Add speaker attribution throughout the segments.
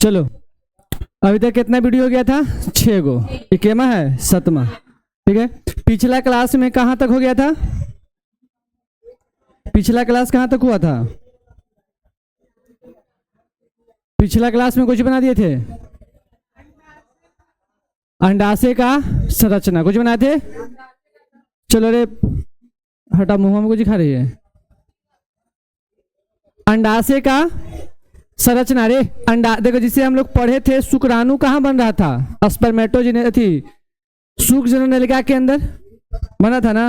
Speaker 1: चलो अभी तक कितना वीडियो हो गया था? 6 गो। ये केमा है 7वां। ठीक है, पिछला क्लास में कहाँ तक हो गया था? पिछला क्लास कहाँ तक हुआ था? पिछला क्लास में कुछ बना दिए थे, अंडाशय का संरचना कुछ बनाए थे। चलो रे हटा, मुंह में कुछ खा रही है। अंडाशय का संरचना रे, अंडा देखो जिसे हम लोग पढ़े थे, शुक्राणु कहाँ बन रहा था? स्पर्मेटोजेनेसिस थी, शुक्र नलिका के अंदर बना था ना।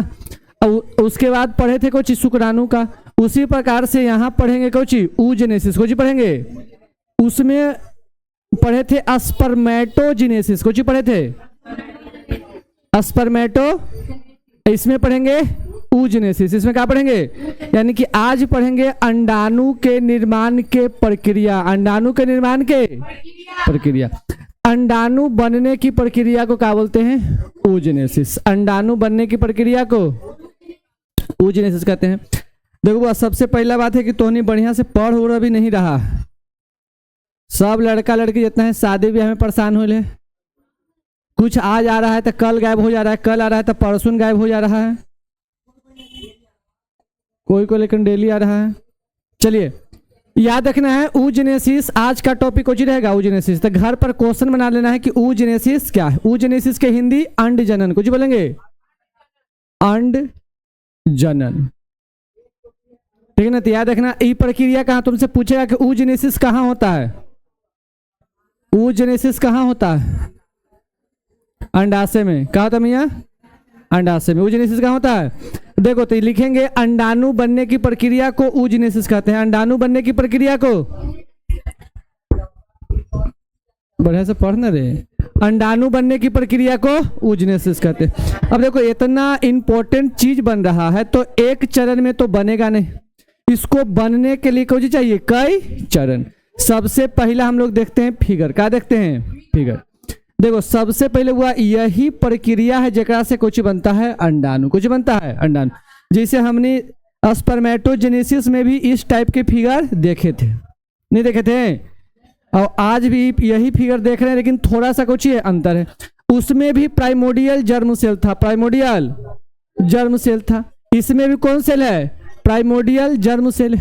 Speaker 1: उसके बाद पढ़े थे कुछ शुक्राणु का, उसी प्रकार से यहाँ पढ़ेंगे कुछ oogenesis, कुछ पढ़ेंगे। उसमें पढ़े थे स्पर्मेटोजेनेसिस, कुछ पढ़े थे स्पर्मेटो, इसमें पढ़ेंगे oogenesis। इसमें क्या पढ़ेंगे? यानी कि आज पढ़ेंगे अंडाणु के निर्माण के प्रक्रिया। अंडाणु के निर्माण के प्रक्रिया, अंडाणु बनने की प्रक्रिया को क्या बोलते हैं? oogenesis। अंडाणु बनने की प्रक्रिया को oogenesis कहते हैं। देखो सबसे पहला बात है कि तोहनी बढ़िया से पढ़ उड़ भी नहीं रहा। सब लड़का लड़की जितना है शादी ब्याह में परेशान हो ले, कुछ आज आ रहा है तो कल गायब हो जा रहा है, कल आ रहा है तो परसों गायब हो जा रहा है, कोई को लेकिन डेली आ रहा है। चलिए याद रखना है oogenesis, आज का टॉपिक कुछ रहेगा oogenesis। तो घर पर क्वेश्चन बना लेना है कि oogenesis क्या है। oogenesis के हिंदी अंड जनन, कुछ बोलेंगे अंड जनन, ठीक है ना। तो याद रखना ये प्रक्रिया कहाँ, तुमसे पूछेगा कि oogenesis कहाँ होता है। oogenesis कहाँ होता है? अंडाशय में। कहा था मियाँ? अंडाशय में। oogenesis कहाँ होता है? देखो तो लिखेंगे अंडाणु बनने की प्रक्रिया को oogenesis कहते हैं। अंडाणु बनने की प्रक्रिया को, बढ़िया से पढ़ना रे, अंडाणु बनने की प्रक्रिया को oogenesis कहते हैं। अब देखो इतना इंपॉर्टेंट चीज बन रहा है तो एक चरण में तो बनेगा नहीं, इसको बनने के लिए कुछ चाहिए, कई चरण। सबसे पहला हम लोग देखते हैं फिगर। क्या देखते हैं? फिगर। देखो सबसे पहले हुआ यही प्रक्रिया है जेकरा से कुछ बनता है अंडाणु, कुछ बनता है अंडाणु। जैसे हमने स्पर्मेटोजेनेसिस में भी इस टाइप के फिगर देखे थे, नहीं देखे थे? और आज भी यही फिगर देख रहे हैं, लेकिन थोड़ा सा कुछ अंतर है। उसमें भी प्राइमोडियल जर्म सेल था, प्राइमोडियल जर्म सेल था। इसमें भी कौन सेल है? Primordial germ cell.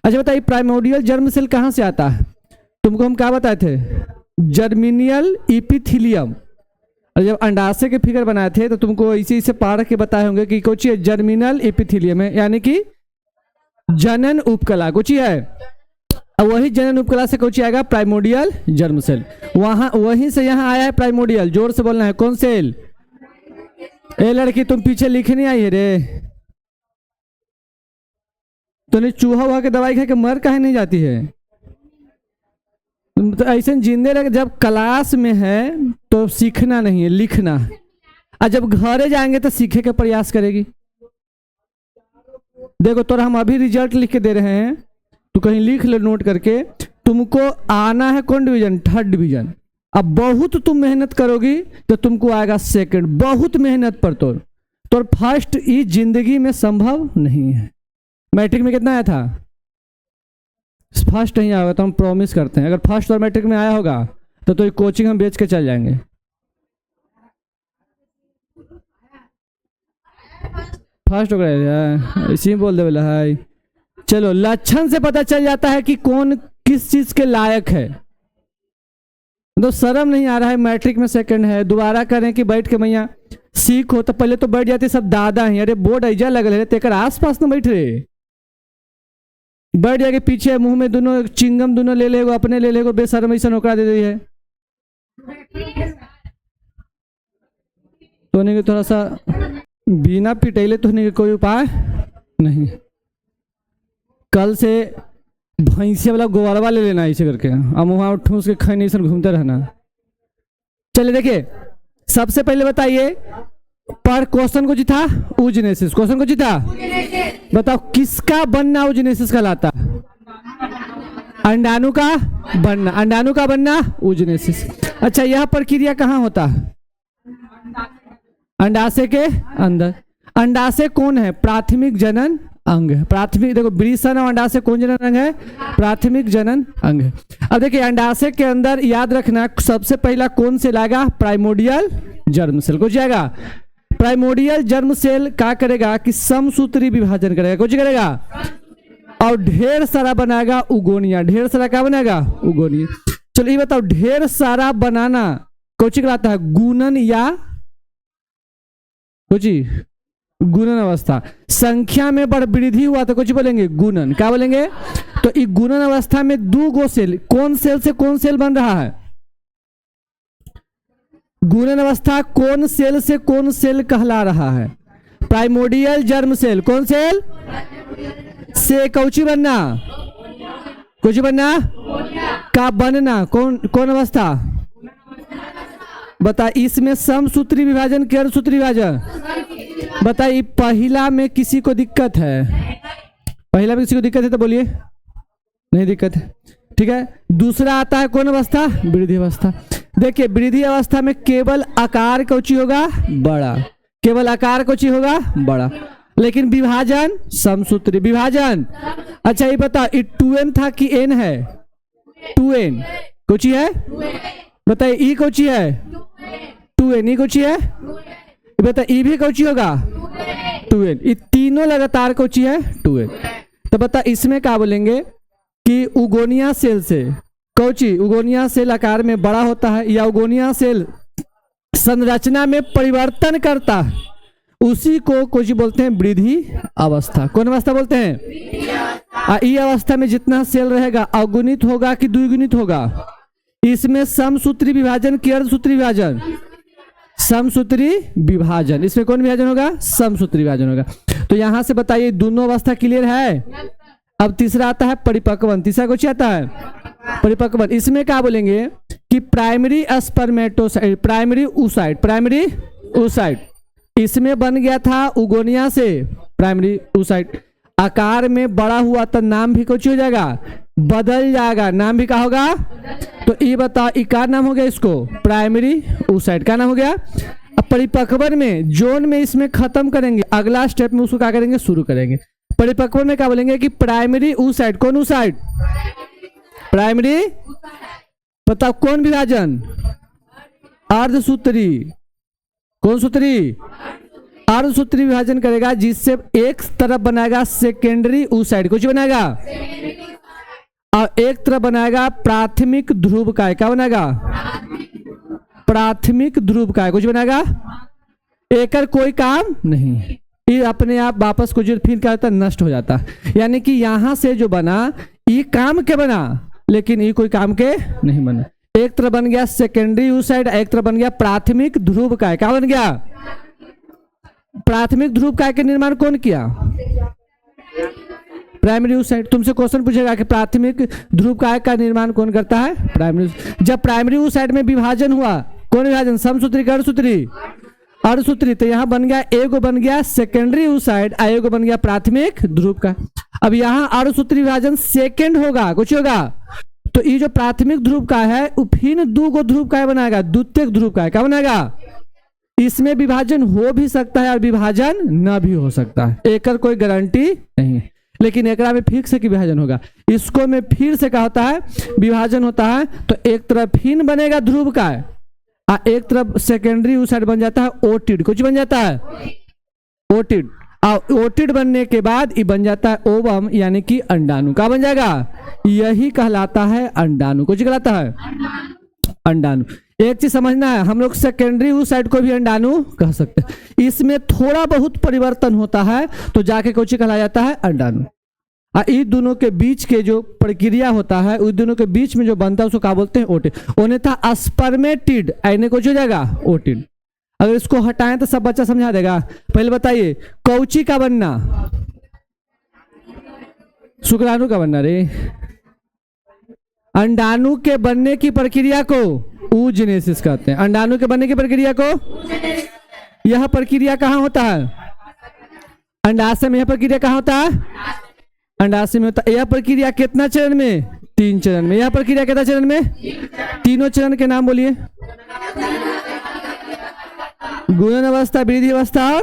Speaker 1: अच्छा बताइए प्राइमोडियल जर्म सेल कहाँ से आता है? तुमको हम क्या बताए थे? जर्मिनियल इपिथीलियम। और जब अंडाशय के फिगर बनाए थे तो तुमको इसी से पढ़ के बताए होंगे कि कुछ जर्मिनल इपिथीलियम है, यानी कि जनन उपकला कुछ है। और वही जनन उपकला से कुछ आएगा प्राइमोडियल जर्म सेल। वहां वहीं से यहाँ आया है प्राइमोडियल। जोर से बोलना है, कौन सेल? ए लड़की तुम पीछे लिखने आई है रे, तो चूहा वहा के दवाई खा के मर काहे नहीं जाती है? तो ऐसे जिंदे रह, जब क्लास में है तो सीखना नहीं है, लिखना है। और जब घरे जाएंगे तो सीखे का प्रयास करेगी। देखो तो हम अभी रिजल्ट लिख के दे रहे हैं, तो कहीं लिख ले नोट करके। तुमको आना है कौन डिवीजन? 3rd division. अब बहुत तुम मेहनत करोगी तो तुमको आएगा 2nd। बहुत मेहनत पर तो फर्स्ट इस जिंदगी में संभव नहीं है। मैट्रिक में कितना आया था? फर्स्ट नहीं आया होगा तो हम प्रॉमिस करते हैं, अगर फर्स्ट और मैट्रिक में आया होगा तो कोचिंग हम बेच के चल जाएंगे। फर्स्ट हो गया इसी में बोल दे बोला है। चलो लक्षण से पता चल जाता है कि कौन किस चीज के लायक है। तो शर्म नहीं आ रहा है, मैट्रिक में 2nd है, दोबारा करें कि बैठ के मैया सीख हो। तो पहले तो बैठ जाते सब दादा हैं, अरे बोर्ड ऐजा लगल है तेकर आसपास न बैठ रहे, बैठ जाके पीछे मुंह में दोनों चिंगम दोनों ले लेगो, अपने ले लेगो, बेशर्म ऐसा नौकरा दे दी है। तो नहीं थोड़ा सा बिना पिटैले तो नहीं कोई उपाय नहीं। कल से भैंसे वाला गोबरवा ले लेना ऐसे करके, अब वहां ठूस के खैनी से घूमते रहना। चलिए देखिए सबसे पहले बताइए पर क्वेश्चन कुछ था oogenesis। क्वेश्चन कुछ था, बताओ किसका बनना oogenesis कहलाता? अंडाणु का बनना। अंडाणु का बनना oogenesis। अच्छा यह प्रक्रिया कहाँ होता है? अंडाशय के अंदर। अंडाशय कौन है? प्राथमिक जनन अंग है। प्राथमिक, देखो वृषण और अंडाशय कौन जनन अंग है? प्राथमिक जनन अंग है। अब देखिए अंडाशय के अंदर याद रखना सबसे पहला कौन सेल आएगा? Primordial germ cell. कुछ जाएगा? प्राइमोडियल जर्म सेल क्या करेगा कि समसूत्री विभाजन करेगा। कुछ करेगा और ढेर सारा बनाएगा उगोनिया। ढेर सारा क्या बनाएगा? उगोनिया। चलो ये बताओ ढेर सारा बनाना कुछ कहलाता है? गुणन या कुछ गुणन अवस्था। संख्या में बढ़ वृद्धि हुआ तो कुछ बोलेंगे गुणन। क्या बोलेंगे? तो इस गुणन अवस्था में दो गो सेल, कौन सेल से कौन सेल बन रहा है? गुणन अवस्था कौन सेल से कौन सेल कहला रहा है? Primordial germ cell. कौन सेल से कौची बनना? कुछ बनना का बनना। कौन कौन अवस्था बता? इसमें समसूत्री विभाजन के अर्धसूत्री विभाजन बताइए। पहला में किसी को दिक्कत है? पहला में किसी को दिक्कत है तो बोलिए नहीं दिक्कत है, ठीक है। दूसरा आता है कौन अवस्था? वृद्धि अवस्था। देखिए वृद्धि अवस्था में केवल आकार कौची होगा? बड़ा। केवल आकार कौची होगा? बड़ा। लेकिन विभाजन समसूत्री विभाजन। अच्छा ये बता 2n था कि n है? 2n कौची है? बताइए ई कौची है? 2n। ई कौची है? बता ई भी कौची होगा? 2n। ये तीनों लगातार कौची है? 2n। तो बता इसमें क्या बोलेंगे कि उगोनिया सेल से कौची? उगोनिया सेल आकार में बड़ा होता है या उगोनिया सेल संरचना में परिवर्तन करता है, उसी को कुछ बोलते हैं वृद्धि अवस्था। कौन अवस्था बोलते हैं? ई अवस्था में जितना सेल रहेगा अगुणित होगा कि द्विगुणित होगा? इसमें समसूत्री विभाजन की अर्धसूत्री विभाजन? समसूत्री विभाजन। इसमें कौन विभाजन होगा? समसूत्री विभाजन होगा। तो यहां से बताइए दोनों अवस्था क्लियर है। अब तीसरा आता है परिपक्वन। तीसरा कुछ आता है? परिपक्वन। इसमें क्या बोलेंगे कि primary spermatocyte, primary oocyte, primary oocyte इसमें बन गया था उगोनिया से प्राइमरी oocyte। आकार में बड़ा हुआ तो नाम भी कुछ हो जाएगा? बदल जाएगा। नाम भी क्या होगा? तो ये बताओ ये क्या नाम हो गया इसको? Primary oocyte। क्या नाम हो गया? अब परिपक्वन में जोन में इसमें खत्म करेंगे, अगला स्टेप में उसको क्या करेंगे? शुरू करेंगे। परिपक्वन में क्या बोलेंगे कि प्राइमरी oocyte। कौन oocyte? प्राइमरी। बताओ कौन विभाजन? अर्धसूत्री। कौन सूत्री? अर्धसूत्री विभाजन करेगा, जिससे एक तरफ बनाएगा सेकेंडरी oocyte। कुछ बनाएगा और एक तरफ बनाएगा प्राथमिक ध्रुव काय। क्या बनाएगा? प्राथमिक ध्रुव काय। कुछ बनाएगा? एकर कोई काम नहीं, ये अपने आप वापस कुछ फिर क्या होता है? नष्ट हो जाता। यानी कि यहां से जो बना ये काम के बना, लेकिन ये कोई काम के नहीं बना। एक तरफ बन गया सेकेंडरी oocyte, एक तरफ बन गया प्राथमिक ध्रुव काय। क्या बन गया? प्राथमिक ध्रुव काय के निर्माण कौन किया? Primary oocyte। तुमसे क्वेश्चन पूछेगा कि प्राथमिक ध्रुव काय का निर्माण कौन करता है? प्राइमरी। जब प्राइमरी oocyte में विभाजन हुआ, कौन विभाजन? समसूत्री का अर्धसूत्री? अर्धसूत्री। तो यहाँ बन गया एगो बन गया सेकेंडरी oocyte, एगो बन गया प्राथमिक ध्रुव का। अब यहाँ अर्धसूत्री विभाजन सेकेंड होगा। कुछ होगा? तो ये जो प्राथमिक ध्रुव का है वो फिर दो गो ध्रुव का बनाएगा, द्वितीयक ध्रुव का। क्या बनाएगा? इसमें विभाजन हो भी सकता है और विभाजन न भी हो सकता है, एकर कोई गारंटी नहीं। लेकिन एकरा में फिक्स है कि विभाजन होगा। इसको में फिर से क्या होता है? विभाजन होता है। तो एक तरफ फिर बनेगा ध्रुव का एक तरफ सेकेंडरी oocyte बन जाता है ओटिड। कुछ बन जाता है? ओटिड। और ओटिड बनने के बाद ये बन जाता है ओवम, यानी कि अंडाणु। क्या बन जाएगा? यही कहलाता है अंडाणु। कुछ कहलाता है? अंडाणु। एक चीज समझना है, हम लोग सेकेंडरी oocyte को भी अंडाणु कह सकते हैं। इसमें थोड़ा बहुत परिवर्तन होता है तो जाके कुछ कहलाया जाता है अंडाणु। इन दोनों के बीच के जो प्रक्रिया होता है, उन दोनों के बीच में जो बनता है उसको क्या बोलते हैं? ओटिड। अन्यथा स्पर्मेटिड आने कुछ हो जाएगा? ओटिड। अगर इसको हटाएं तो सब बच्चा समझा देगा। पहले बताइए कौची का बनना? शुक्राणु का बनना रे। अंडाणु के बनने की प्रक्रिया को oogenesis कहते हैं। अंडाणु के बनने की प्रक्रिया को, यह प्रक्रिया कहाँ होता है? अंडाशय में। यह प्रक्रिया कहाँ होता है? अंडाशय में होता है। यह प्रक्रिया कितना चरण में? 3 चरण में। यह प्रक्रिया कितना चरण में? तीनों चरण के नाम बोलिए। गुणन अवस्था, वृद्धि अवस्था और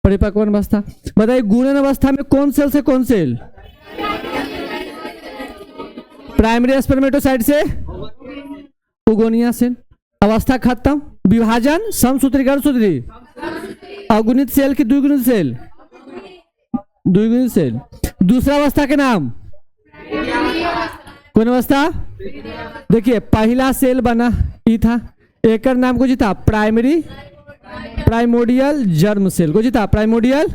Speaker 1: परिपक्वन अवस्था। बताइए गुणन अवस्था में कौन सेल से कौन सेल? प्राइमरी स्पर्मेटोसाइट से उगोनिया सेल। अवस्था खत्म। विभाजन समसूत्री गर्भसूत्री, अगुणित सेल की द्विगुणित सेल? द्विगुणित सेल। दूसरा अवस्था के नाम? कौन अवस्था? देखिए पहला सेल बना ई था, एक नाम को जीता प्राइमोडियल जर्म सेल को जीता प्राइमोडियल।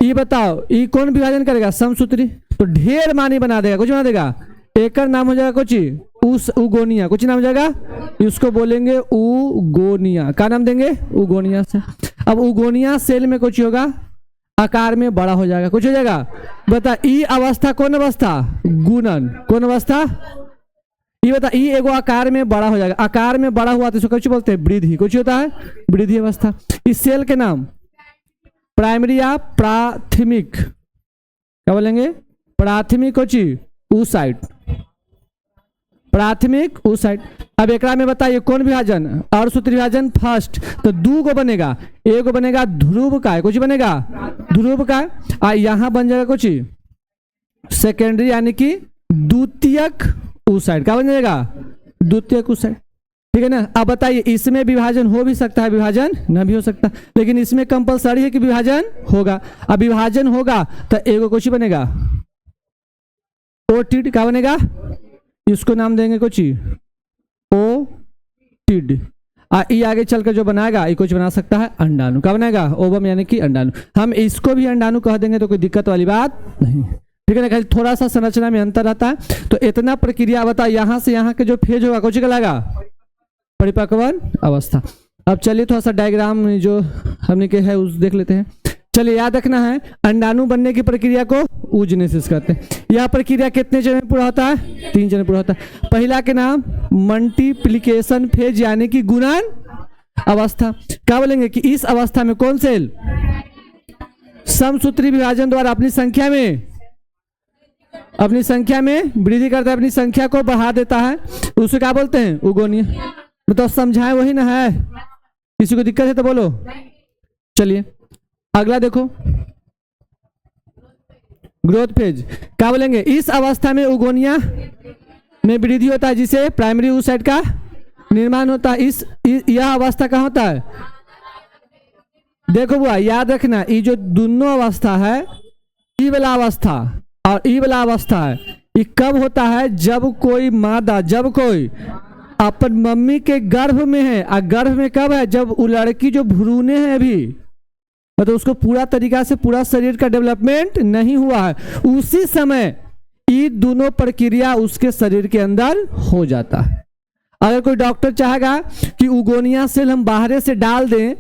Speaker 1: ये बताओ ये कौन विभाजन करेगा? समसूत्री। तो ढेर मानी बना देगा, कुछ बना देगा, एक नाम हो जाएगा कुछ उस उगोनिया, कुछ नाम हो जाएगा, इसको बोलेंगे उगोनिया। क्या नाम देंगे? उगोनिया से। अब उगोनिया सेल में कुछ होगा, आकार में बड़ा हो जाएगा, कुछ हो जाएगा। बता ई अवस्था कौन अवस्था? गुणन। कौन अवस्था? ये बता ई एगो आकार में बड़ा हो जाएगा, आकार में बड़ा हुआ तो इसको कुछ बोलते हैं? वृद्धि। कुछ होता है वृद्धि अवस्था। इस सेल के नाम प्राइमरी या प्राथमिक, क्या बोलेंगे? प्राथमिक oocyte, प्राथमिक oocyte। अब एक में बताइए कौन विभाजन? अर्धसूत्री विभाजन फर्स्ट। तो दो को बनेगा, एक बनेगा ध्रुव का, कुछ बनेगा ध्रुव का, यहां बन जाएगा कुछ सेकेंडरी यानी कि द्वितीयक oocyte। क्या बन जाएगा? द्वितीयक oocyte। ठीक है ना। अब बताइए इसमें विभाजन हो भी सकता है, विभाजन न भी हो सकता, लेकिन इसमें कंपलसरी है कि विभाजन होगा। अब विभाजन होगा तो एगो कुछ बनेगा ओटिड। क्या बनेगा? इसको नाम देंगे कुछ ओटिड। ये आगे चलकर जो बनाएगा ये कुछ बना सकता है अंडाणु। क्या बनाएगा? ओवम यानी कि अंडाणु। हम इसको भी अंडाणु कह देंगे तो कोई दिक्कत वाली बात नहीं। ठीक है ना। खाली थोड़ा सा संरचना में अंतर रहता है। तो इतना प्रक्रिया बता, यहां से यहां के जो फेज होगा कुछ कहलाएगा? परिपक्वन अवस्था। अब चलिए थोड़ा सा डायग्राम जो हमने के है उस देख लेते हैं। चलिए याद रखना है अंडाणु बनने की प्रक्रिया को oogenesis कहते हैं। यह प्रक्रिया कितने चरण में पूरा होता है? 3 चरण में पूरा होता है। पहला के नाम मल्टीप्लिकेशन फेज यानी कि गुणन अवस्था। क्या बोलेंगे कि इस अवस्था में कौन सेल समसूत्री विभाजन द्वारा अपनी संख्या में वृद्धि करता है, अपनी संख्या को बढ़ा देता है, उसे क्या बोलते हैं? उगोनिया। तो समझाए वही ना है, किसी को दिक्कत है तो बोलो। चलिए अगला देखो ग्रोथ फेज। क्या बोलेंगे? इस अवस्था में उगोनिया में वृद्धि होता है जिसे प्राइमरी oocyte का निर्माण होता है। यह अवस्था कहाँ होता है? देखो बुआ याद रखना, ये जो दोनों अवस्था है, ई वाला अवस्था और ई वाला अवस्था है, ये कब होता है? जब कोई मादा, जब कोई अपन मम्मी के गर्भ में है। और गर्भ में कब है? जब वो लड़की जो भ्रूणे है अभी, मतलब उसको पूरा तरीका से पूरा शरीर का डेवलपमेंट नहीं हुआ है, उसी समय ये दोनों प्रक्रिया उसके शरीर के अंदर हो जाता है। अगर कोई डॉक्टर चाहेगा कि उगोनिया सेल हम बाहर से डाल दें,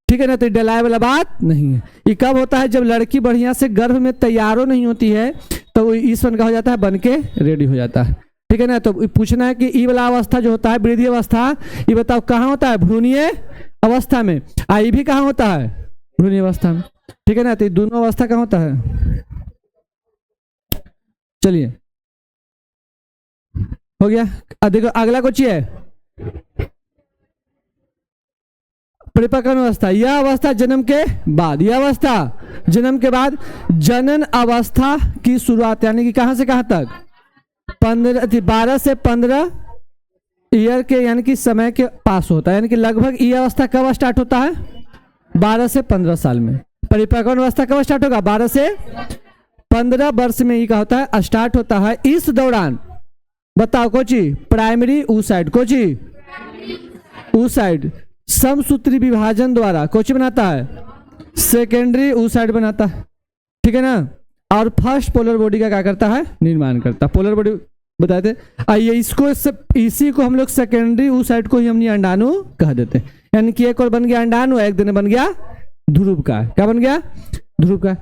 Speaker 1: ठीक है ना, तो डलाए वाला बात नहीं है। ये कब होता है? जब लड़की बढ़िया से गर्भ में तैयार नहीं होती है तो वो इस वन का हो जाता है, बन के रेडी हो जाता है। ठीक है ना। तो पूछना है कि ई वाला अवस्था जो होता है वृद्धि अवस्था, ये बताओ कहाँ होता है? भ्रूणीय अवस्था में। आई भी कहाँ होता है? भ्रूणीय अवस्था में। ठीक है ना। तो दोनों अवस्था कहाँ होता है? चलिए हो गया। देखो अगला कुछ है परिपक्वन अवस्था। यह अवस्था जन्म के बाद, यह अवस्था जन्म के बाद जनन अवस्था की शुरुआत, यानी कि कहां से कहां तक? 12 से 15 ईयर के यानी कि समय के पास होता है। यानी कि लगभग यह अवस्था कब स्टार्ट होता है? 12 से 15 साल में। परिपक्वन अवस्था कब स्टार्ट होगा? 12 से 15 वर्ष में ये क्या होता है? स्टार्ट होता है। इस दौरान बताओ Kochi primary oocyte, Kochi oocyte समसूत्री विभाजन द्वारा कोची बनाता है? सेकेंडरी oocyte बनाता है। ठीक है ना। और फर्स्ट पोलर बॉडी का क्या करता है? निर्माण करता है। पोलर बॉडी बताए थे। आइए इसको इसी को हम लोग सेकेंडरी oocyte को ही हमने अंडाणु कह देते हैं। यानी कि एक और बन गया अंडाणु, एक दिन बन गया ध्रुव का। क्या बन गया? ध्रुव का।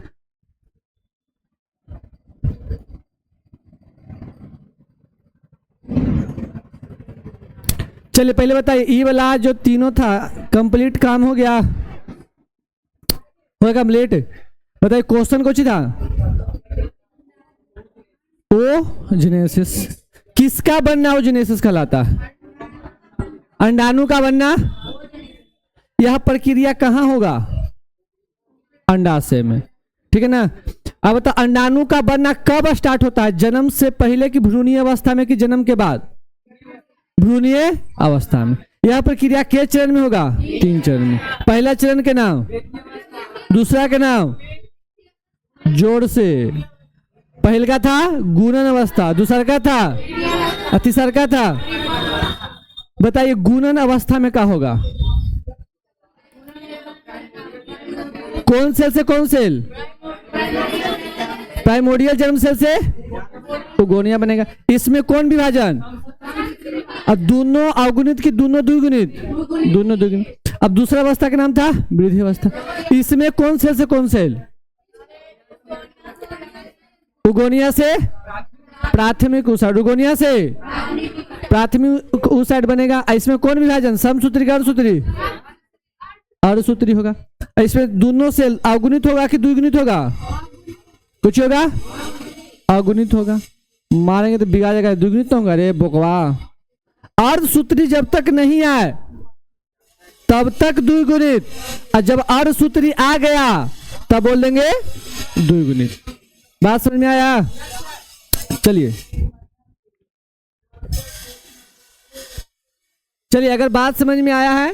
Speaker 1: चलिए पहले बताइए ई वाला जो तीनों था कंप्लीट काम हो गया, होगा लेट। बताइए क्वेश्चन कुछ था oogenesis। किसका बनना oogenesis कहलाता है? अंडाणु का बनना। यह प्रक्रिया कहां होगा? अंडाशय में, ठीक है ना। अब बता अंडाणु का बनना कब स्टार्ट होता है, जन्म से पहले की भ्रूणीय अवस्था में कि जन्म के बाद, भ्रूणीय अवस्था में। यह प्रक्रिया के चरण में होगा, 3 चरण में। पहला चरण के नाम, दूसरा के नाम जोड़ से, पहले का था गुणन अवस्था, दूसरा का था और तीसरा का था। बताइए गुणन अवस्था में क्या होगा, कौन सेल से कौन सेल, प्राइमोडियल जर्म सेल से उगोनिया बनेगा। इसमें कौन विभाजन, अब दोनों अवगुणित की दोनों द्विगुणित, दोनों द्विगुणित। अब दूसरा अवस्था का नाम था वृद्धि अवस्था। इसमें कौन सेल से कौन सेल, उगोनिया से प्राथमिक ऊसाइड, उगोनिया से प्राथमिक ऊसाइड बनेगा। इसमें कौन विभाजन, समसूत्री का अर्धसूत्री, अर्धसूत्री होगा। इसमें दोनों सेल अवगुणित होगा कि द्विगुणित होगा, कुछ होगा अगुणित होगा, मारेंगे तो बिगाड़ जाएगा, द्विगुणित तो होगा रे बोकवा। अर्धसूत्री जब तक नहीं आए तब तक द्विगुणित, और जब अर्धसूत्री आ गया तब बोल देंगे द्विगुणित। बात समझ में आया, चलिए चलिए अगर बात समझ में आया है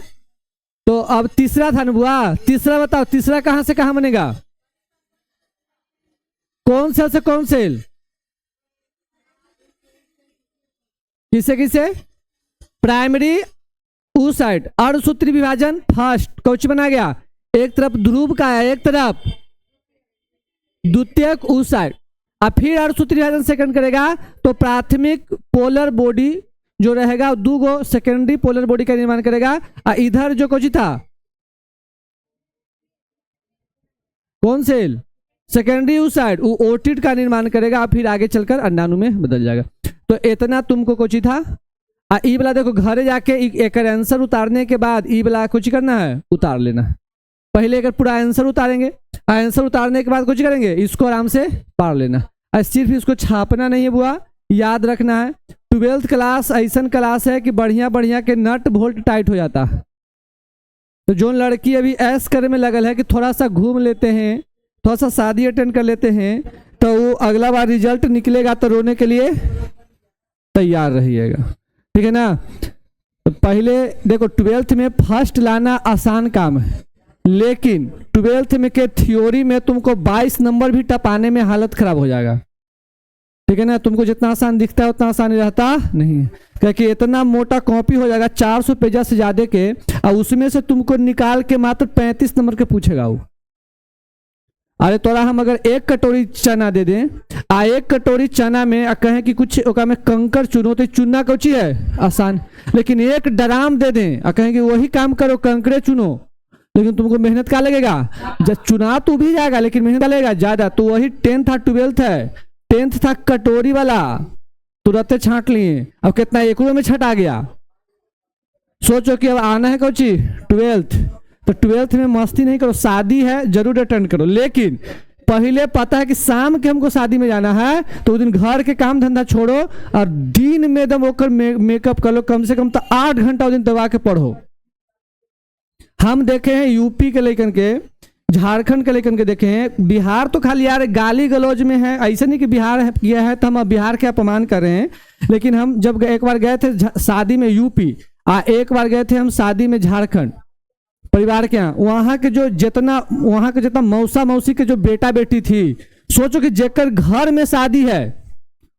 Speaker 1: तो अब तीसरा था ना बुआ, तीसरा बताओ, तीसरा कहां से कहां बनेगा, कौन सेल से कौन सेल, किसे किसे, प्राइमरी ऊसाइड, अर्धसूत्री विभाजन फर्स्ट कौच बना गया, एक तरफ ध्रुव का है एक तरफ द्वितीयक ऊसाइड, और फिर अर्धसूत्री विभाजन सेकंड करेगा तो प्राथमिक पोलर बॉडी जो रहेगा दो गो सेकेंडरी पोलर बॉडी का निर्माण करेगा, और इधर जो कोची था कौन सेल, सेकेंडरी ऊसाइड, वो ओटिड का निर्माण करेगा, फिर आगे चलकर अंडाणु में बदल जाएगा। तो इतना तुमको कोची था। ई वाला देखो घरे जाके एक आंसर उतारने के बाद ई वाला कुछ करना है, उतार लेना है। पहले अगर पूरा आंसर उतारेंगे, आंसर उतारने के बाद कुछ करेंगे, इसको आराम से पार लेना, और सिर्फ इसको छापना नहीं है बुआ, याद रखना है। 12th क्लास ऐसा क्लास है कि बढ़िया बढ़िया के नट बोल्ट टाइट हो जाता। तो जो लड़की अभी ऐश करे में लगल है कि थोड़ा सा घूम लेते हैं, थोड़ा सा शादी अटेंड कर लेते हैं, तो वो अगला बार रिजल्ट निकलेगा तो रोने के लिए तैयार रहिएगा, ठीक है ना। तो पहले देखो 12th में फर्स्ट लाना आसान काम है, लेकिन 12th में के थ्योरी में तुमको 22 नंबर भी टपाने में हालत खराब हो जाएगा, ठीक है ना। तुमको जितना आसान दिखता है उतना आसान रहता नहीं, क्योंकि इतना मोटा कॉपी हो जाएगा 400 पेज से ज्यादा के, और उसमें से तुमको निकाल के मात्र 35 नंबर के पूछेगा वो। अरे तोरा हम अगर 1 कटोरी चना दे दें, 1 कटोरी चना में कहें कि कुछ में कंकर चुनो, तो चुनना कौची है आसान, लेकिन 1 ड्राम दे दें और कहें कि वही काम करो कंकरे चुनो, लेकिन तुमको मेहनत क्या लगेगा, जब चुना तो भी जाएगा लेकिन मेहनत लगेगा ज्यादा। तो वही 10th था 12th है, 10th था कटोरी वाला, तुरंत छांट लिए, अब कितना 1 में छटा गया। सोचो कि अब आना है कौची 12th, तो 12th में मस्ती नहीं करो, शादी है जरूर अटेंड करो, लेकिन पहले पता है कि शाम के हमको शादी में जाना है, तो उस दिन घर के काम धंधा छोड़ो और दिन में एकदम होकर मेकअप कर लो, कम से कम तो 8 घंटा उस दिन दबा के पढ़ो। हम देखे हैं यूपी के लेकर के, झारखंड के लेकर के देखे हैं, बिहार तो खाली यार गाली गलौज में है, ऐसे नहीं कि बिहार किया है तो हम बिहार के अपमान कर रहे हैं। लेकिन हम जब एक बार गए थे शादी में यूपी, एक बार गए थे हम शादी में झारखंड परिवार के यहाँ, वहां के जितना मौसा मौसी के जो बेटा बेटी थी, सोचो कि जेकर घर में शादी है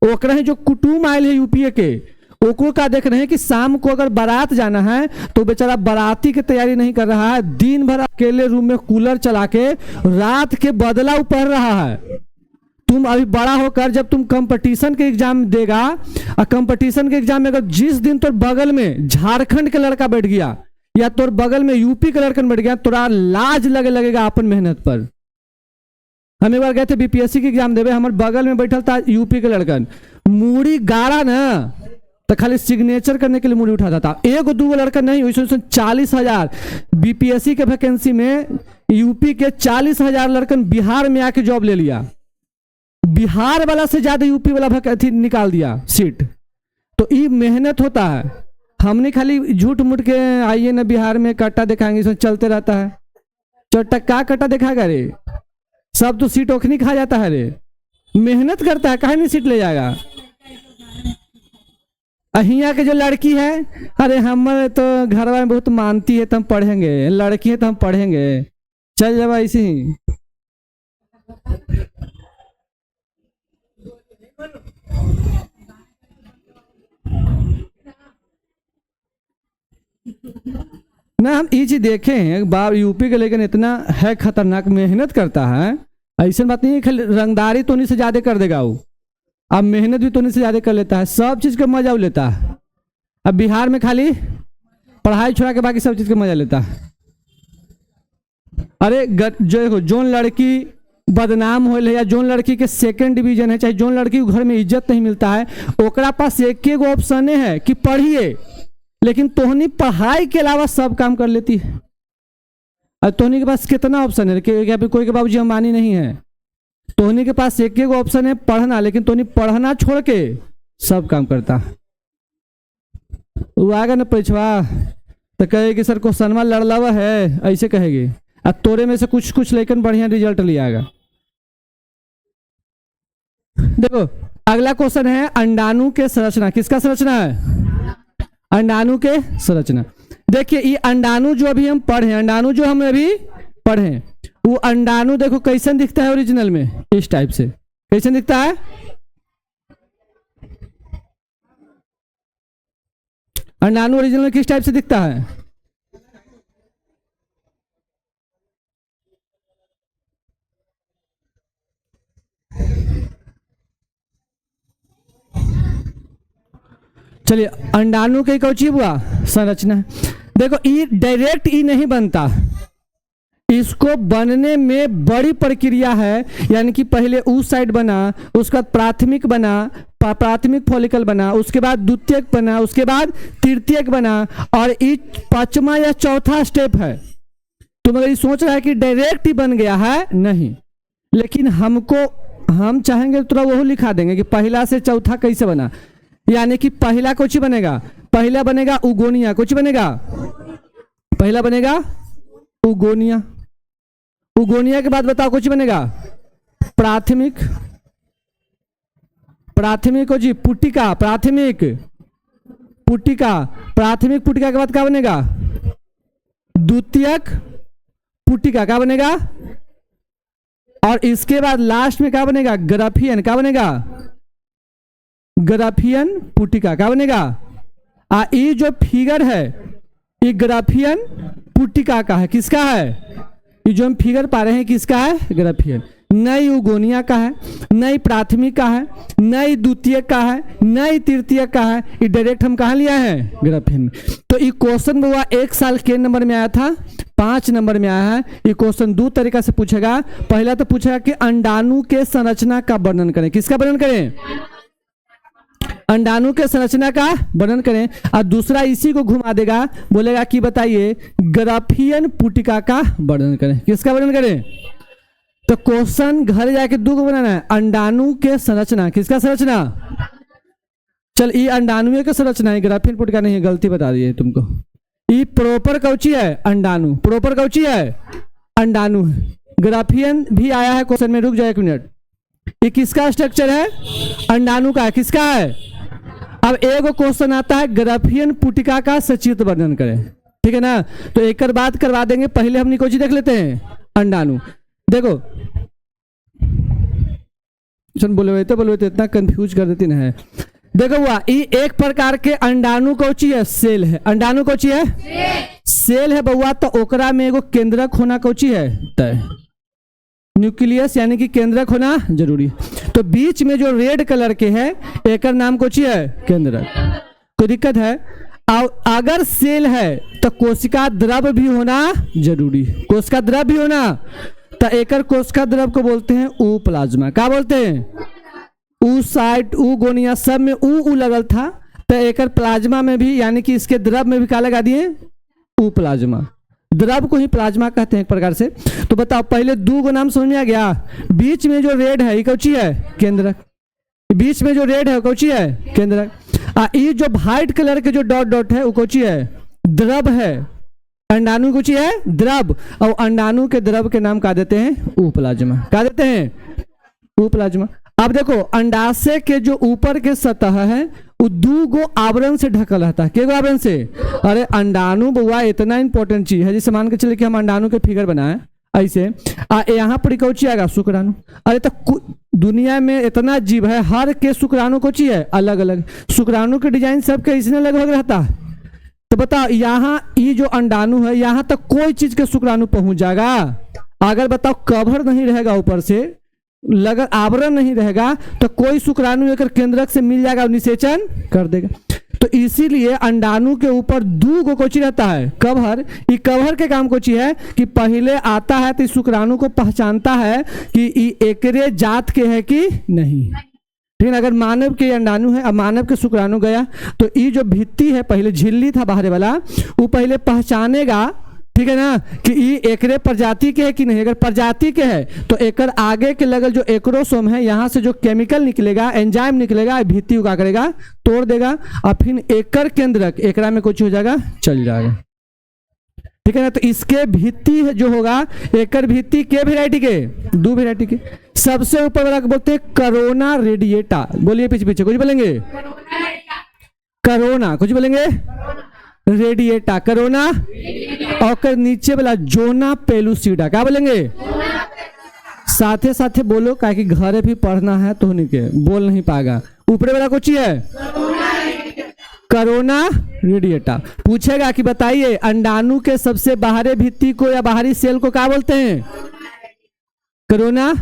Speaker 1: ओकरा ही जो कुटुम आयल है यूपी के, ओको का देख रहे हैं कि शाम को अगर बारात जाना है तो बेचारा बाराती की तैयारी नहीं कर रहा है, दिन भर अकेले रूम में कूलर चला के रात के बदला पढ़ रहा है। तुम अभी बड़ा होकर जब तुम कंपटीशन के एग्जाम देगा, और कंपटीशन के एग्जाम में अगर जिस दिन तोर बगल में झारखंड के लड़का बैठ गया या तोर बगल में यूपी के लड़कन बैठ गया, तोरा लाज लगेगा अपन मेहनत पर। हम एक बार गए थे बीपीएससी के एग्जाम देवे, हमारे बगल में बैठल था यूपी के लड़कन, मूड़ी गाड़ा ना तो खाली सिग्नेचर करने के लिए मूड़ी उठाता था, 1-2 लड़का नहीं, 40,000 बीपीएससी के वैकेंसी में यूपी के 40,000 लड़कन बिहार में आके जॉब ले लिया, बिहार वाला से ज्यादा यूपी वाला वैकेंसी निकाल दिया सीट। तो ये मेहनत होता है, हमने खाली झूठ मूठ के आइए ना बिहार में कट्टा दिखाएंगे, इसमें चलते रहता है। चट्टा क्या कट्टा दिखाएगा रे, सब तो सीट ओखनी खा जाता है रे, मेहनत करता है, काहे नहीं सीट ले जाएगा। अहिया के जो लड़की है, अरे हमारे तो घर में बहुत मानती है तो हम पढ़ेंगे, लड़की है तो हम पढ़ेंगे, चल जाओ ऐसे ही। ना हम ये चीज देखे हैं, बाप यूपी के, लेकिन इतना है खतरनाक, मेहनत करता है। ऐसा बात नहीं है खाली रंगदारी तो नहीं से ज्यादा कर देगा वो, अब मेहनत भी तो नहीं से ज्यादा कर लेता है, सब चीज का मजा वो लेता है। अब बिहार में खाली पढ़ाई छोड़ा के बाकी सब चीज का मजा लेता है। अरे जो जोन लड़की बदनाम हो या जोन लड़की के सेकंड डिवीजन है, चाहे जोन लड़की को घर में इज्जत नहीं मिलता है, ओकरा पास एक एक ऑप्शन है कि पढ़िए, लेकिन तोहनी पढ़ाई के अलावा सब काम कर लेती है। और तोहनी के पास कितना ऑप्शन है कि कोई के बाबूजी अंबानी नहीं है, तोहनी के पास एक एक ऑप्शन है पढ़ना, लेकिन तोहनी पढ़ना छोड़ के सब काम करता। वो आएगा ना परीक्षा तो कहेगी सर क्वेश्चन लड़लावा है, ऐसे कहेगी। अब तोरे में से कुछ कुछ लेकिन बढ़िया रिजल्ट ले आएगा। देखो अगला क्वेश्चन है अंडाणु के संरचना। किसका संरचना है? अंडाणु के संरचना। देखिए ये अंडाणु जो अभी हम पढ़े, अंडाणु जो हम अभी पढ़े, वो अंडाणु देखो कैसे दिखता है ओरिजिनल में, इस टाइप से कैसे दिखता है। अंडाणु ओरिजिनल में किस टाइप से दिखता है? चलिए अंडाणु के कौची हुआ संरचना। देखो ई डायरेक्ट ई नहीं बनता, इसको बनने में बड़ी प्रक्रिया है। यानी कि पहले उस साइड बना, उसके बाद प्राथमिक बना, प्राथमिक फॉलिकल बना, उसके बाद द्वितीयक बना, उसके बाद तृतीयक बना, और ये पांचवा या चौथा स्टेप है। तुम अगर ये सोच रहा है कि डायरेक्ट ही बन गया है, नहीं, लेकिन हम चाहेंगे तो वो लिखा देंगे कि पहला से चौथा कैसे बना। यानी कि पहला कुछ बनेगा, पहला बनेगा उगोनिया, कुछ बनेगा, पहला बनेगा उगोनिया, उगोनिया के बाद बताओ कुछ बनेगा प्राथमिक, प्राथमिक हो जी पुटिका, प्राथमिक पुटिका, प्राथमिक पुटिका के बाद क्या बनेगा द्वितीयक पुटिका, क्या बनेगा, और इसके बाद लास्ट में क्या बनेगा ग्राफियन, क्या बनेगा ग्राफियन पुटिका, क्या बनेगा। ये जो फिगर है ये ग्राफियन पुटिका का है। किसका है? ये जो हम फिगर पा रहे हैं किसका है? ग्राफियन। नई उगोनिया का है, नई प्राथमिक का है, नई द्वितीय का है, नई तृतीय का है। ये डायरेक्ट हम कहाँ लिया है? ग्राफियन में। तो ये क्वेश्चन हुआ 1 साल के नंबर में आया था, 5 नंबर में आया है। ये क्वेश्चन 2 तरीका से पूछेगा। पहला तो पूछेगा कि अंडाणु के संरचना का वर्णन करें। किसका वर्णन करें? अंडाणु के संरचना का वर्णन करें। और दूसरा इसी को घुमा देगा, बोलेगा कि बताइए ग्राफियन पुटिका का वर्णन करें। किसका वर्णन करें? तो क्वेश्चन घर जाके 2 को बनाना है। अंडाणु के संरचना, किसका संरचना? चल ये अंडाणु के संरचना है, ग्राफियन पुटिका नहीं है, गलती बता दी है तुमको। ये प्रॉपर कौची है? अंडाणु। प्रॉपर कौची है? अंडाणु है। ग्राफियन भी आया है क्वेश्चन में, रुक जाए 1 मिनट। ये किसका स्ट्रक्चर है? अंडाणु का है। किसका है? अब एक क्वेश्चन आता है ग्राफियन पुटिका का सचित्र वर्णन करें, ठीक है ना। तो एक बात करवा देंगे, पहले हम निकोजी देख लेते हैं अंडाणु। देखो बोले तो इतना कंफ्यूज कर देती है। देखो हुआ ये एक प्रकार के अंडाणु कौची है? सेल है। अंडाणु कौची है? सेल है बउआ। तो ओकरा में एगो केंद्रक होना कौची है? तय न्यूक्लियस, यानी कि केंद्रक होना जरूरी। तो बीच में जो रेड कलर के है एक नाम कोची है? केंद्रक। कोई दिक्कत है? अगर सेल है तो कोशिका द्रव भी होना जरूरी। कोशिका द्रव भी होना, तो एकर कोशिका द्रव को बोलते हैं ऊ प्लाज्मा। क्या बोलते हैं? ऊ साइड, ऊ गोनिया, सब में ऊ लगल था, तो एकर प्लाज्मा में भी, यानी कि इसके द्रव में भी क्या लगा दिए? ऊ प्लाज्मा। द्रव को ही प्लाज्मा कहते हैं एक प्रकार से। तो बताओ पहले 2 को नाम समझ में आ गया। बीच में जो रेड है ये कौची है? केंद्रक। बीच में जो रेड है कौची है? केंद्रक। ये जो व्हाइट कलर के जो डॉट डॉट है वो कौची है? द्रव है। अंडाणु कुछ है द्रव, और अंडाणु के द्रव के नाम क्या देते हैं, उप्लाज्मा। क्या देते हैं, उप्लाज्मा। अब देखो अंडाशय के जो ऊपर के सतह है वो 2 गो आवरण से ढकल रहता है। क्या आवरण से, अरे अंडाणु बुआ इतना इंपॉर्टेंट चीज है, जैसे मान के चले कि हम अंडाणु के फिगर बनाए ऐसे, यहाँ पर कौची आएगा, शुक्राणु। अरे तो दुनिया में इतना जीव है, हर के शुक्राणु कौची है, अलग अलग। शुक्राणु के डिजाइन सबके इसने लगभग रहता है। तो बताओ यहाँ ये जो अंडाणु है यहाँ तक कोई चीज के शुक्राणु पहुंच जाएगा? अगर बताओ कवर नहीं रहेगा, ऊपर से लगा आवरण नहीं रहेगा, तो कोई शुक्राणु लेकर केंद्रक से मिल जाएगा और निषेचन कर देगा। तो इसीलिए अंडाणु के ऊपर 2 गो कोची रहता है, कवर। ये कवर के काम कोची है कि पहले आता है तो शुक्राणु को पहचानता है कि ये एकरे जात के है कि नहीं। ठीक है, अगर मानव के अंडाणु है, अब मानव के शुक्राणु गया तो ये जो भित्ति है, पहले झिल्ली था बाहर वाला, वो पहले पहचानेगा, ठीक है ना, कि ये एकरे प्रजाति के है कि नहीं। अगर प्रजाति के है तो एकर आगे के लगल जो एक्रोसोम है, यहाँ से जो केमिकल निकलेगा, एंजाइम निकलेगा, भित्ति को क्या करेगा, तोड़ देगा, और फिर एकर केंद्रक एकरा में कुछ हो जाएगा, चल जाएगा। ठीक है ना, तो इसके भित्ति जो होगा, एकर भित्ति के वेराइटी के, 2 वेराइटी के। सबसे ऊपर वाला बोलते हैं करोना रेडिएटा। बोलिए पीछे पीछे, कुछ बोलेंगे, करोना, कुछ बोलेंगे, रेडिएटा, करोना। और नीचे वाला जोना पेलुसिडा, क्या बोलेंगे, साथे साथे बोलो, क्या कि घर भी पढ़ना है तो नहीं के बोल नहीं पाएगा। ऊपर वाला कुछ है करोना रेडिएटा। पूछेगा कि बताइए अंडाणु के सबसे बाहरी भित्ति को या बाहरी सेल को क्या बोलते हैं, करोना।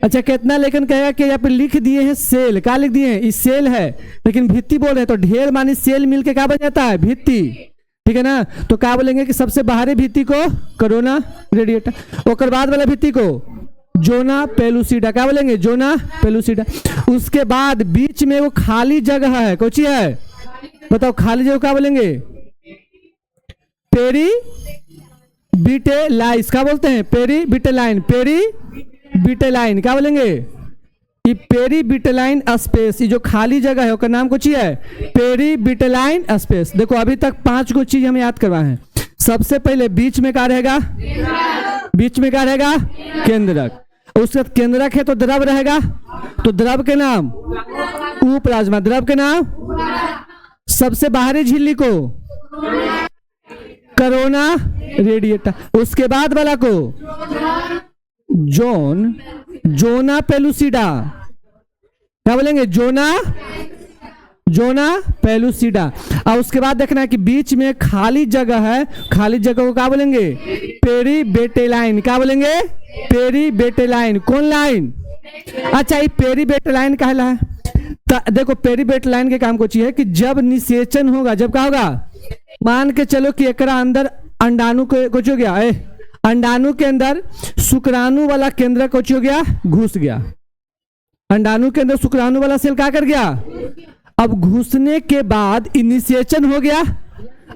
Speaker 1: अच्छा कितना, लेकिन कहेगा कि यहाँ पे लिख दिए हैं सेल, क्या लिख दिए हैं, इस सेल है, लेकिन भित्ति बोल रहे हैं, तो ढेर मानी सेल मिलके क्या बन जाता है, भित्ति। ठीक है ना, तो क्या बोलेंगे कि सबसे बाहरी भित्ति को करोना रेडिएटा, और बाद वाला भित्ति को जोना पेलुसिडा, क्या बोलेंगे, जोना पेलुसिडा। उसके बाद बीच में वो खाली जगह है, कौन सी है, बताओ खाली जगह क्या बोलेंगे, पेरी बिटेलाइस, क्या बोलते हैं, पेरी बिटेलाइन, पेरी बिटेलाइन, क्या बोलेंगे, ये पेरी बिटेलाइन स्पेस, ये जो खाली जगह है उसका नाम कुछ है, पेरी बिटेलाइन स्पेस। देखो अभी तक 5 गो चीज हम याद करवाए हैं। सबसे पहले बीच में क्या रहेगा, बीच में क्या रहेगा, केंद्रक। उसके बाद केंद्रक है तो द्रव रहेगा, तो द्रव के नाम उप्लाज्मा, द्रव के नाम। सबसे बाहरी झिल्ली को करोना रेडिएटा, उसके बाद वाला को जोना पेलुसिडा, क्या बोलेंगे, जोना पेलुसिडा। और उसके बाद देखना है कि बीच में खाली जगह है, खाली जगह को क्या बोलेंगे, पेरी बेटेलाइन, क्या बोलेंगे, पेरी बेटेलाइन। कौन लाइन, अच्छा ये पेरी बेटेलाइन कहला है। देखो पेरी बेटेलाइन के काम को चाहिए कि जब निषेचन होगा, जब क्या होगा, मान के चलो कि एकरा अंदर अंडाणु को कुछ हो गया, अंडाणु के अंदर शुक्राणु वाला केंद्र कुछ हो गया, घुस गया, अंडाणु के अंदर शुक्राणु वाला सेल क्या कर गया, अब घुसने के बाद इनिशिएशन हो गया।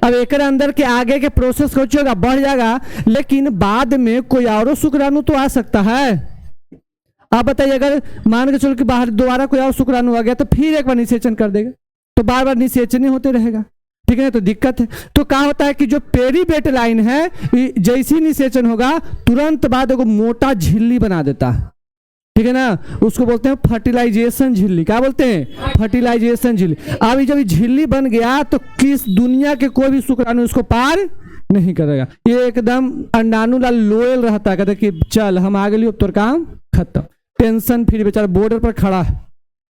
Speaker 1: अब एक अंदर के आगे के प्रोसेस कुछ होगा, बढ़ जाएगा, लेकिन बाद में कोई और शुक्राणु तो आ सकता है। आप बताइए अगर मान के चलो कि बाहर दोबारा कोई और शुक्राणु आ गया तो फिर एक बार निषेचन कर देगा, तो बार बार निषेचन ही होते रहेगा। ठीक है, तो दिक्कत है। तो क्या होता है कि जो पेरी बेटेलाइन है, जैसी निषेचन होगा तुरंत बाद को मोटा झिल्ली बना देता है। ठीक है ना, उसको बोलते हैं फर्टिलाइजेशन झिल्ली। क्या बोलते हैं, फर्टिलाइजेशन झिल्ली। अब जब झिल्ली बन गया तो किस दुनिया के कोई भी शुक्राणु उसको पार नहीं करेगा। ये एकदम अंडाणु ला लोयल रहता है, कहते कि चल हम आ गए, अब तोर काम खत्म, टेंशन फ्री। बेचारा बॉर्डर पर खड़ा है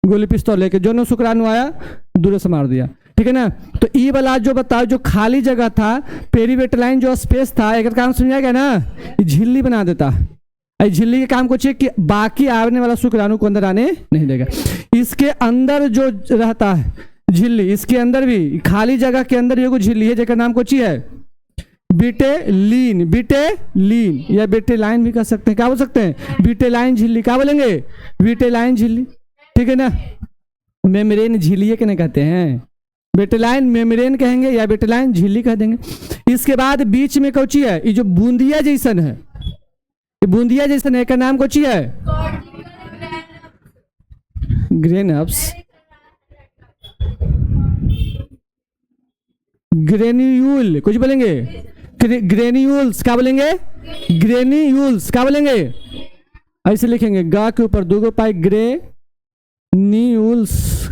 Speaker 1: गोली पिस्तौल लेके, जो नो शुक्राणु आया दूर से मार दिया। ठीक है ना, तो ई वाला जो बताओ जो खाली जगह था, पेरीवेटलाइन जो स्पेस था, एक काम समझा गया ना, झिल्ली बना देता। झिल्ली के काम को चाहिए कि बाकी आने वाला शुक्राणु को अंदर आने नहीं देगा। इसके अंदर जो रहता है झिल्ली, इसके अंदर भी खाली जगह के अंदर ये झिल्ली है जिसका नाम कुछ है बिटेलीन, बिटेलीन या बिटेलाइन भी कह सकते हैं। क्या बोल सकते हैं, बिटेलाइन झिल्ली। क्या बोलेंगे, बिटेलाइन झिल्ली। ठीक है ना, मेम्ब्रेन झिल्ली के नहीं कहते हैं, बेटेलाइन मेम्ब्रेन कहेंगे या बेटेलाइन झिल्ली कह देंगे। इसके बाद बीच में कौची है, ये जो बूंदिया जैसन है, ये बूंदिया जैसन है, का नाम कौची है, ग्रेनप्स, ग्रेन्यूल। कुछ बोलेंगे, ग्रेन्यूल्स, क्या बोलेंगे? ग्रेन्यूल्स, क्या बोलेंगे? ऐसे लिखेंगे, गा के ऊपर दो गो पाई, ग्रेन्यूल्स,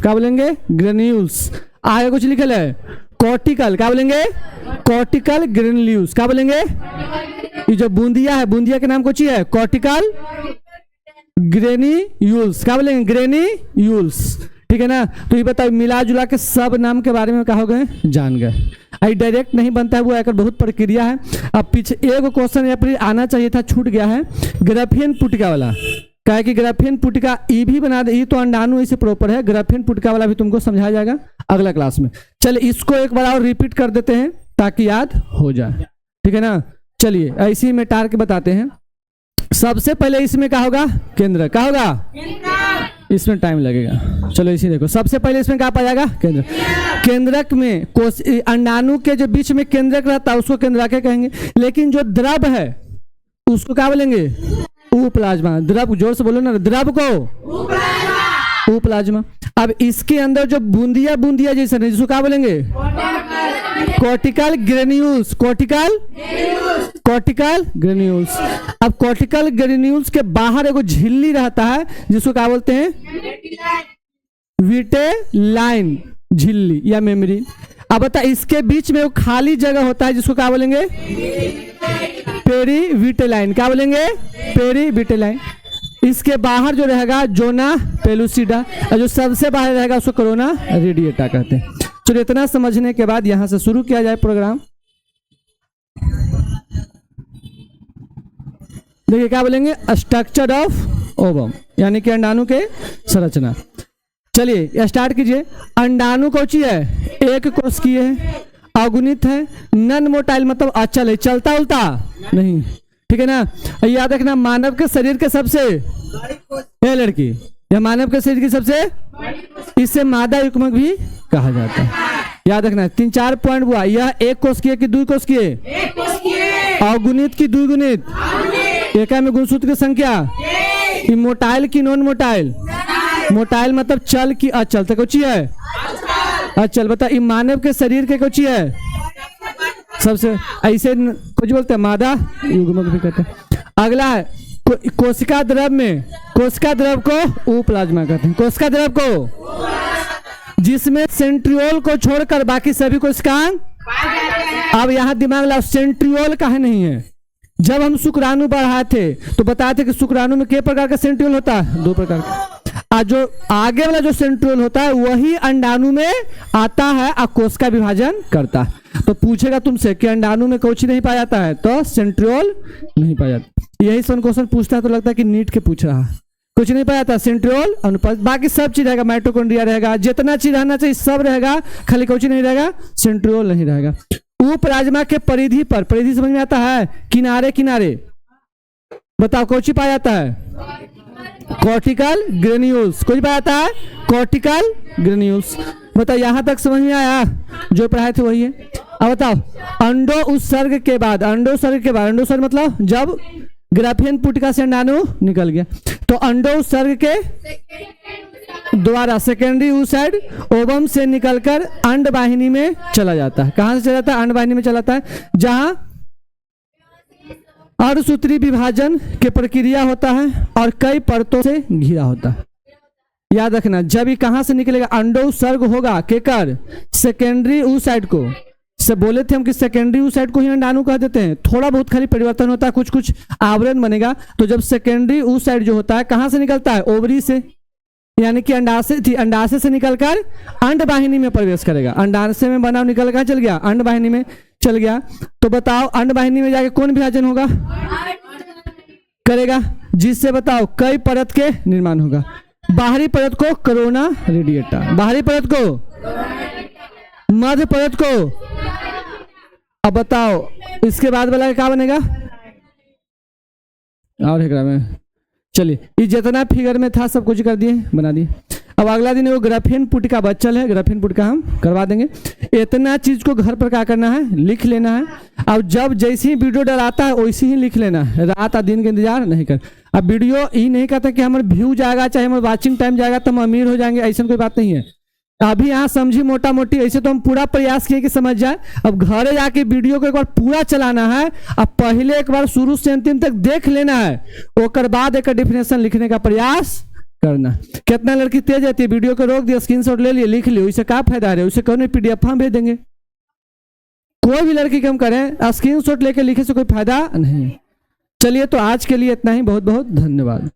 Speaker 1: क्या बोलेंगे? ग्रेन्यूल्स। आगे कुछ लिखल है, कॉर्टिकल, क्या बोलेंगे? कॉर्टिकल ग्रेन्यूल्स, क्या बोलेंगे? ये जो बूंदिया है, बूंदिया के नाम कुछ है, कॉर्टिकल ग्रेन्यूल्स, क्या बोलेंगे? ग्रेन्यूल्स, ठीक है ना। तो ये बताओ, मिला जुला के सब नाम के बारे में क्या हो गए, जान गए। आई डायरेक्ट नहीं बनता है वो, आकर बहुत प्रक्रिया है। अब पीछे एक क्वेश्चन यहाँ पर आना चाहिए था, छूट गया है, ग्राफियन पुटिका वाला। क्या कि ग्राफियन पुटिका ई भी बना दे, ये तो अंडाणु इसे प्रॉपर है, ग्राफियन पुटिका वाला भी तुमको समझाया जाएगा अगला क्लास में। चलिए इसको एक बार और रिपीट कर देते हैं ताकि याद हो जाए, ठीक है ना। चलिए ऐसे ही में टार के बताते हैं। सबसे पहले इसमें क्या होगा? केंद्र, क्या होगा? इसमें टाइम लगेगा, चलो इसी देखो। सबसे पहले इसमें क्या पाया जाएगा? केंद्र। केंद्रक में अंडाणु के जो बीच में केंद्रक रहता है उसको केंद्रक कहेंगे, लेकिन जो द्रव है उसको क्या बोलेंगे? प्लाज्मा। द्रव, जोर से बोलो ना, द्रव को प्लाज्मा। अब इसके अंदर जो बूंदिया बूंदिया जैसा है जिसको क्या बोलेंगे? Cortical granules, cortical granules. अब कॉर्टिकल ग्रेन्यूल्स के बाहर एक झिल्ली रहता है जिसको क्या बोलते हैं? विटेलाइन झिल्ली या मेमोरी। अब बता, इसके बीच में वो खाली जगह होता है जिसको क्या बोलेंगे? पेरीविटेलाइन, क्या बोलेंगे? पेरीविटेलाइन। इसके बाहर जो रहेगा जोना पेलुसिडा, और जो सबसे बाहर रहेगा उसको कोरोना रेडिएटा कहते हैं। चलिए इतना समझने के बाद यहां से शुरू किया जाए प्रोग्राम। देखिए क्या बोलेंगे? स्ट्रक्चर ऑफ ओवम, यानी कि अंडाणु के संरचना। चलिए स्टार्ट कीजिए। अंडाणु कौची है? एक कोशिकीय है, अगुणित है, नन मोटाइल मतलब अचल है, चलता उलता नहीं, ठीक है ना। याद रखना, मानव के शरीर के सबसे, ये लड़की, या मानव के शरीर की सबसे, इसे मादा युग्मक भी कहा जाता है। याद रखना 3-4 पॉइंट हुआ। यह एक कोशिकीय की द्वि कोशिकीय, अगुणित की द्विगुणित, एक में गुणसूत्र की संख्या, मोटाइल की नॉन मोटाइल, मोटाइल मतलब चल की अचल, तो कौची है? अचल। बता, ये मानव के शरीर के कौची है? सबसे, ऐसे कुछ बोलते हैं मादा युग्मक भी कहते हैं। अगला है कोशिका द्रव में, कोशिका द्रव को प्लाज्मा कहते हैं। कोशिका द्रव को जिसमें सेंट्रियोल को छोड़कर बाकी सभी कोशिकांग। अब यहां दिमाग लगाओ, सेंट्रियोल काहे नहीं है? जब हम शुक्राणु बढ़ाए थे तो बताए थे कि शुक्राणु में कितने प्रकार का सेंट्रियोल होता है? 2 प्रकार का। जो आगे वाला जो सेंट्रियोल होता है वही अंडाणु में आता है और कोशिका विभाजन करता है। तो पूछेगा तुमसे कि अंडाणु में कौची नहीं पाया जाता है, तो सेंट्रियोल नहीं पाया जाता। यही सन क्वेश्चन पूछता है तो लगता है कि नीट के पूछ रहा है। कुछ नहीं पाया जाता, सेंट्रियोल अनुपात, बाकी सब चीज रहेगा, माइटोकॉन्ड्रिया रहेगा, जितना चीज रहना चाहिए सब रहेगा, खाली कौची नहीं रहेगा? सेंट्रियोल नहीं रहेगा। प्लाज्मा के परिधि पर, परिधि समझ में आता है? किनारे किनारे, बताओ कौची पाया जाता है? Cortical granules. कुछ पाया जाता है? Cortical granules. बताओ यहां तक समझ में आया? जो पढ़ाए थे वही है। अब बताओ, अंडो उत्सर्ग के बाद, अंडो उत्सर्ग के बाद, अंडो उत्सर्ग मतलब जब ग्राफियन पुटिका से अंडाणु निकल गया, तो अंडो उत्सर्ग के द्वारा सेकेंडरी oocyte ओवम से निकलकर अंडवाहिनी में चला जाता है। कहां से चला जाता है? अंडवाहिनी में चला जाता है, जहां अर्धसूत्री विभाजन की प्रक्रिया होता है और कई परतों से घिरा होता है। याद रखना, जब ये कहां से निकलेगा? अंडो उत्सर्ग होगा केकर? सेकेंडरी oocyte को। से बोले थे हम कि सेकेंडरी oocyte को ही अंडाणु कह देते हैं, थोड़ा बहुत खाली परिवर्तन होता है, कुछ कुछ आवरण बनेगा। तो जब सेकेंडरी oocyte जो होता है कहां से निकलता है? ओवरी से, यानी कि अंडाशय थी, अंडाशय से निकलकर अंडवाहिनी में प्रवेश करेगा। अंडाशय में बना निकल कर चल गया, अंडवाहिनी में चल गया। तो बताओ अंडवाहिनी में जाके कौन विभाजन होगा? करेगा, जिससे बताओ कई परत के निर्माण होगा। बाहरी परत को कोरोना रेडिएटा, बाहरी परत को, मध्य परत को। अब बताओ इसके बाद वाला क्या बनेगा? और एक में चलिए, ये जितना फिगर में था सब कुछ कर दिए, बना दिए। अब अगला दिन वो ग्राफियन पुटिका बच्चल है, ग्राफियन पुटिका हम करवा देंगे। इतना चीज को घर पर क्या करना है? लिख लेना है। अब जब जैसे ही वीडियो डलाता है वैसे ही लिख लेना है, रात और दिन का इंतजार नहीं कर। अब वीडियो ही नहीं कहता कि हमारे व्यू जाएगा चाहे हमारे वॉचिंग टाइम जाएगा तो हम अमीर हो जाएंगे, ऐसा कोई बात नहीं है। अभी यहाँ समझी मोटा मोटी, ऐसे तो हम पूरा प्रयास किए कि समझ जाए। अब घरे जाके वीडियो को एक बार पूरा चलाना है, अब पहले एक बार शुरू से अंतिम तक देख लेना है, ओकर बाद एक डिफिनेशन लिखने का प्रयास करना। कितना लड़की तेज रहती है, वीडियो को रोक दिया, स्क्रीनशॉट ले लिए, लिख लिया, उससे क्या फायदा है, उसे कौन PDF हम भेज देंगे। कोई भी लड़की कम करें, स्क्रीनशॉट लेके लिखे से कोई फायदा नहीं। चलिए, तो आज के लिए इतना ही। बहुत बहुत धन्यवाद।